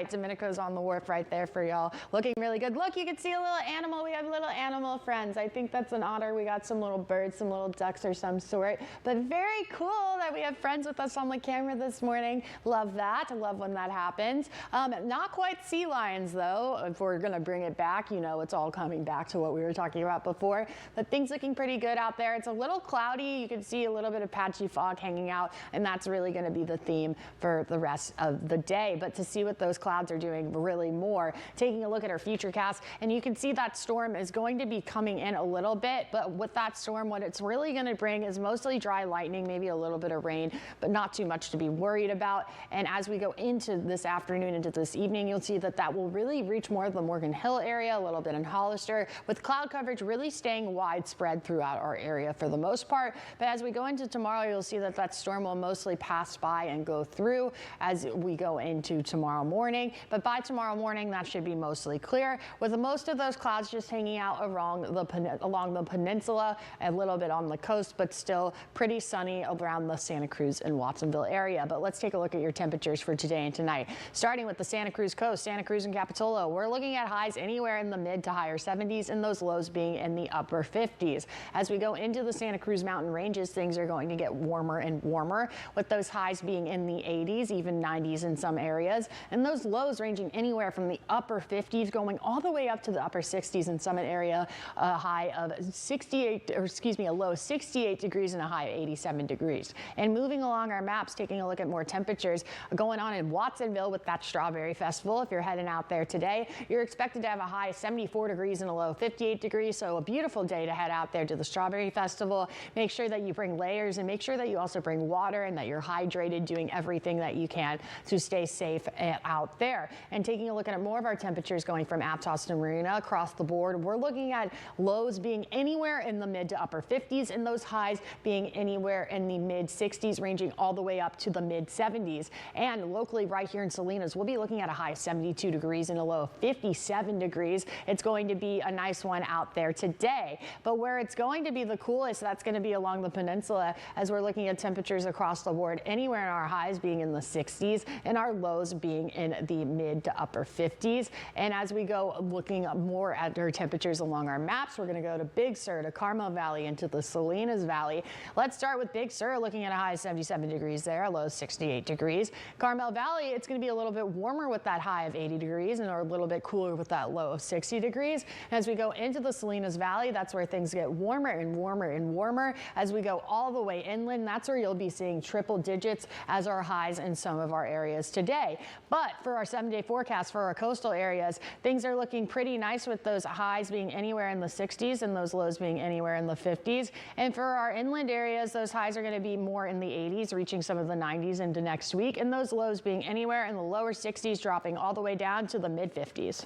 right, Domenico's on the wharf right there for y'all. Looking really good. Look, you can see a little animal. We have little animal friends. I think that's an otter. We got some little birds, some little ducks or some sort. But very cool that we have friends with us on the camera this morning. Love that. I love when that happens. Not quite sea lions, though. If we're going to bring it back, you know, it's all coming back to what we were talking about before. But things looking pretty good out there. It's a little cloudy. You can see a little bit of patchy fog hanging out, and that's really going to be the theme for the rest of the day. But to see what those clouds are doing really more, taking a look at our futurecast, and you can see that storm is going to be coming in a little bit, but with that storm, what it's really going to bring is mostly dry lightning, maybe a little bit of rain, but not too much to be worried about. And as we go into this afternoon, into this evening, you'll see that that will really reach more of the Morgan Hill area, a little bit in Hollister, with cloud coverage really staying widespread throughout our area for the most part. But as we go into tomorrow, you'll see that that storm will mostly pass by and go through as we go into tomorrow morning. But by tomorrow morning, that should be mostly clear, with most of those clouds just hanging out along the peninsula, a little bit on the coast, but still pretty sunny around the Santa Cruz and Watsonville area. But let's take a look at your temperatures for today and tonight. Starting with the Santa Cruz coast, Santa Cruz and Capitola, we're looking at highs anywhere in the mid to higher 70s and those lows being in the upper 50s. As we go into the Santa Cruz mountain ranges, things are going to get warmer and warmer, with those highs being in the 80s, even 90s in some areas, and those lows ranging anywhere from the upper 50s going all the way up to the upper 60s in some area, a high of 68, or excuse me, a low 68 degrees and a high of 87 degrees. And moving along our maps, taking a look at more temperatures going on in Watsonville with that Strawberry Festival. If you're heading out there today, you're expected to have a high of 74 degrees and a low of 58 degrees. So a beautiful day to head out there to the Strawberry Festival. Make sure that you bring layers, and make sure that you also bring water and that you're hydrated, doing everything that you can to stay safe out there. And taking a look at more of our temperatures going from Aptos to Marina across the board, we're looking at lows being anywhere in the mid to upper 50s and those highs being anywhere in the mid 60s, ranging all the way up to the mid 70s. And locally right here in Salinas, we'll be looking at a high of 72 degrees and a low of 57 degrees. It's going to be a nice one out there today. But where it's going to be the coolest, that's going to be along the peninsula, as we're looking at temperatures across the board, anywhere in our highs being in the 60s and our lows being in the mid to upper 50s. And as we go looking more at our temperatures along our maps, we're going to go to Big Sur, to Carmel Valley, into the Salinas Valley. Let's start with Big Sur, looking at a high of 77 degrees there, a low of 68 degrees. Carmel Valley, it's going to be a little bit warmer with that high of 80 degrees and a little bit cooler with that low of 60 degrees. And as we go into the Salinas Valley, that's where things get warmer and warmer and warmer. As we go all the way inland, that's where you'll be seeing triple digits as our highs in some of our areas today. But for our 7-day forecast for our coastal areas, things are looking pretty nice, with those highs being anywhere in the 60s and those lows being anywhere in the 50s. And for our inland areas, those highs are going to be more in the 80s, reaching some of the 90s into next week, and those lows being anywhere in the lower 60s, dropping all the way down to the mid 50s.